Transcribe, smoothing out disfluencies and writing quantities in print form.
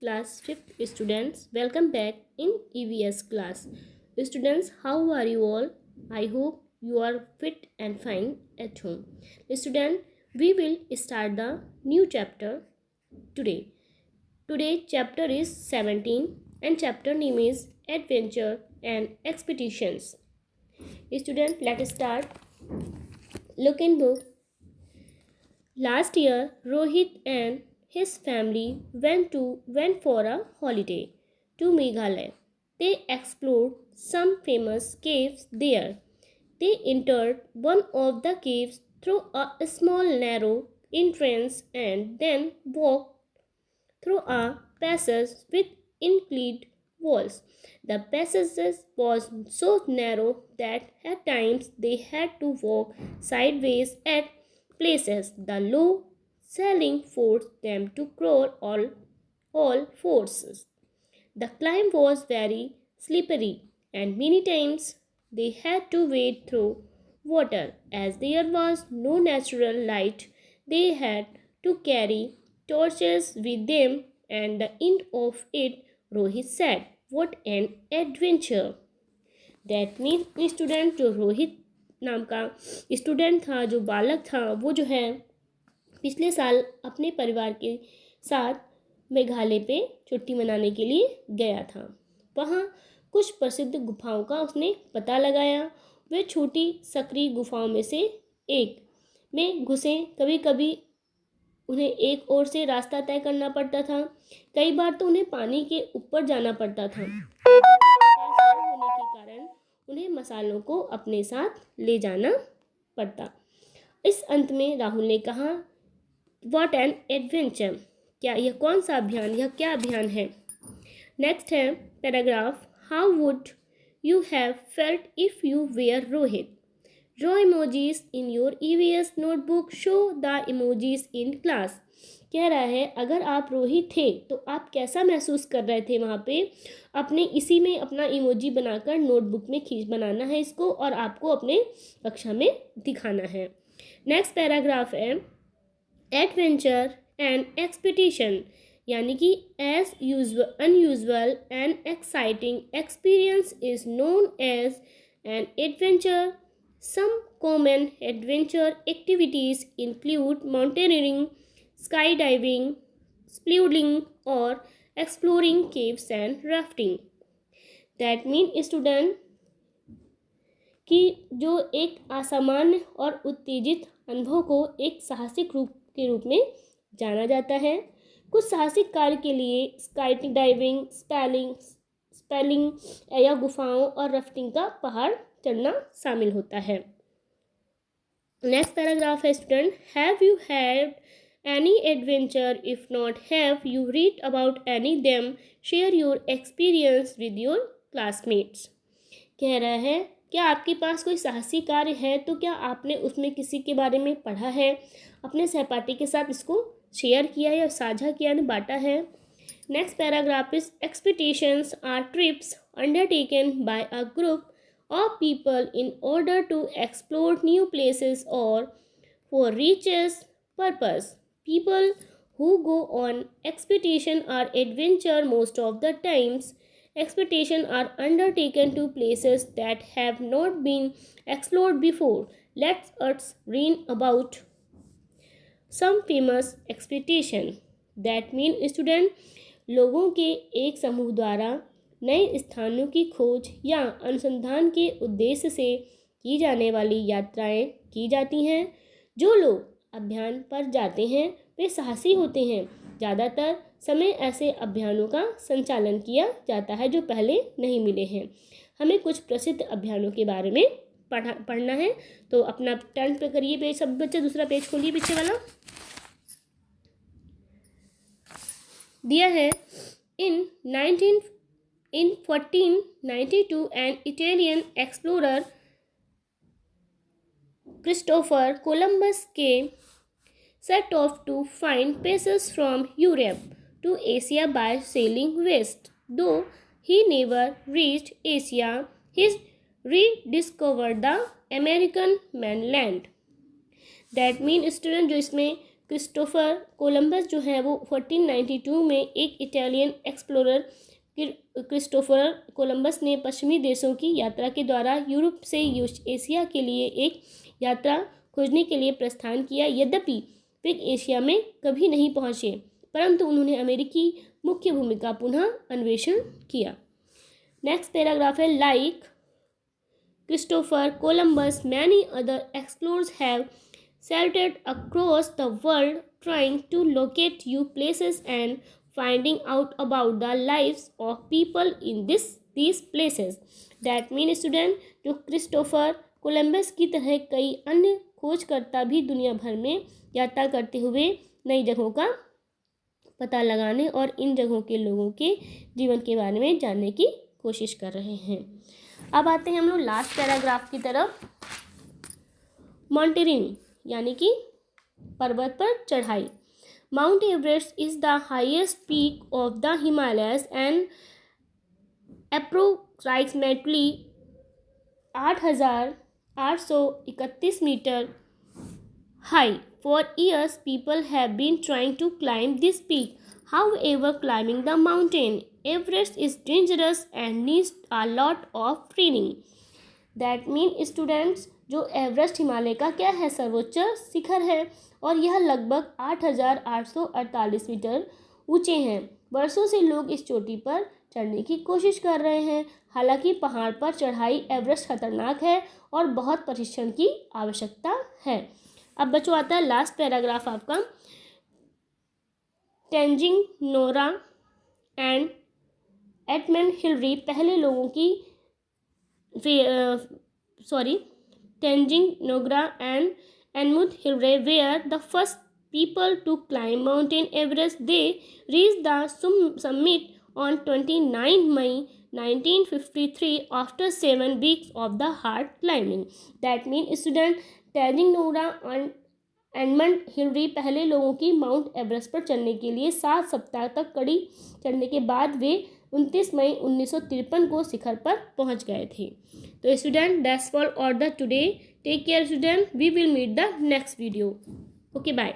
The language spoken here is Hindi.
Class 5th students, welcome back in EVS class. Students, how are you all? I hope you are fit and fine at home. Student, we will start the new chapter today. Today chapter is 17 and chapter name is Adventure and Expeditions. Student, let us start. Look in book. Last year, Rohit and his family went for a holiday to Meghalaya. They explored some famous caves there. They entered one of the caves through a small narrow entrance and then walked through a passage with inclined walls. The passage was so narrow that at times they had to walk sideways at places. The low ceiling forced them to crawl all fours. The climb was very slippery, and many times they had to wade through water. As there was no natural light, they had to carry torches with them, and the end of it, Rohit said, "What an adventure!" That means student जो रोहित नाम का स्टूडेंट था, जो बालक था, वो जो है पिछले साल अपने परिवार के साथ मेघालय पे छुट्टी मनाने के लिए गया था। वहाँ कुछ प्रसिद्ध गुफाओं का उसने पता लगाया। वे छोटी सकरी गुफाओं में से एक में घुसे। कभी कभी उन्हें एक ओर से रास्ता तय करना पड़ता था, कई बार तो उन्हें पानी के ऊपर जाना पड़ता था। होने के कारण उन्हें मसालों को अपने साथ ले जाना पड़ता। इस अंत में राहुल ने कहा, व्हाट एन एडवेंचर! क्या यह कौन सा अभियान, यह क्या अभियान है? नेक्स्ट है paragraph, how would you have felt if you were Rohit? Draw emojis in your EVS notebook, show the emojis in class. कह रहा है अगर आप रोहित थे तो आप कैसा महसूस कर रहे थे वहाँ पे। अपने इसी में अपना इमोजी बनाकर नोटबुक में खींच बनाना है इसको और आपको अपने कक्षा में दिखाना है। नेक्स्ट पैराग्राफ है एडवेंचर एंड एक्सपेडिशन, यानी कि as usual unusual and exciting experience is known as an adventure. Some common adventure activities include mountaineering, skydiving, spelunking, or exploring caves and rafting. That means student कि जो एक असामान्य और उत्तेजित अनुभव को एक साहसिक रूप के रूप में जाना जाता है। कुछ साहसिक कार्य के लिए स्काई डाइविंग, स्पेलिंग या गुफाओं और राफ्टिंग का पहाड़ चढ़ना शामिल होता है। नेक्स्ट पैराग्राफ है student, have you had any adventure? If not, have you read about any them? Share your experience with your classmates. कह रहा है क्या आपके पास कोई साहसी कार्य है तो क्या आपने उसमें किसी के बारे में पढ़ा है, अपने सहपाठी के साथ इसको शेयर किया या साझा किया ने बांटा है। Next paragraph is expeditions are trips undertaken by a group of people in order to explore new places or for religious purpose. People who go on expedition are adventure most of the times. Expeditions are undertaken to places that have not been explored before. Let us read about some famous expedition. That means student लोगों के एक समूह द्वारा नए स्थानों की खोज या अनुसंधान के उद्देश्य से की जाने वाली यात्राएं की जाती हैं। जो लोग अभियान पर जाते हैं वे साहसी होते हैं। ज़्यादातर समय ऐसे अभियानों का संचालन किया जाता है जो पहले नहीं मिले हैं। हमें कुछ प्रसिद्ध अभियानों के बारे में पढ़ना है, तो अपना टर्न पे करिए पेज, सब बच्चे दूसरा पेज खोलिए पीछे वाला। दिया है In 1492, an Italian explorer Christopher Columbus set off to find passage from Europe to Asia by sailing west. Though he never reached Asia, he rediscovered the American mainland. That means student जो इसमें क्रिस्टोफर कोलंबस जो है वो 1492 में एक इटालियन एक्सप्लोरर क्रिस्टोफर कोलंबस ने पश्चिमी देशों की यात्रा के द्वारा यूरोप से एशिया के लिए एक यात्रा खोजने के लिए प्रस्थान किया। यद्यपि वे एशिया में कभी नहीं पहुँचे, परंतु उन्होंने अमेरिकी मुख्य भूमिका पुनः अन्वेषण किया। नेक्स्ट पैराग्राफ है, like Christopher Columbus many other explorers have sailed across the world trying to locate new places and finding out about the lives of people in these places. That means student, जो क्रिस्टोफर कोलंबस की तरह कई अन्य खोजकर्ता भी दुनिया भर में यात्रा करते हुए नई जगहों का पता लगाने और इन जगहों के लोगों के जीवन के बारे में जानने की कोशिश कर रहे हैं। अब आते हैं हम लोग लास्ट पैराग्राफ की तरफ। माउंटेनियरिंग यानी कि पर्वत पर चढ़ाई। Mount Everest is the highest peak of the Himalayas and approximately 8,831 metre high. For years, people have been trying to climb this peak. However, climbing the mountain Everest is dangerous and needs a lot of training. That means students, जो एवरेस्ट हिमालय का क्या है, सर्वोच्च शिखर है और यह लगभग 8,848 मीटर ऊंचे हैं। वर्षों से लोग इस चोटी पर चढ़ने की कोशिश कर रहे हैं। हालांकि पहाड़ पर चढ़ाई एवरेस्ट खतरनाक है और बहुत प्रशिक्षण की आवश्यकता है। अब बच्चों आता है लास्ट पैराग्राफ आपका। Tenzing Nora and Edmund Hillary पहले लोगों की Tenzing Norgay and Edmund Hillary were the first people to climb Mount Everest. They reached the summit on 29 May 1953 after 7 weeks of the hard climbing. That means student, Tenzing Norgay and Edmund Hillary पहले लोगों की माउंट एवरेस्ट पर चढ़ने के लिए 7 सप्ताह तक कड़ी चढ़ने के बाद वे 29 मई 1953 को शिखर पर पहुंच गए थे। तो student, that's all for the today. Take care student, we will meet the next video. Okay, bye.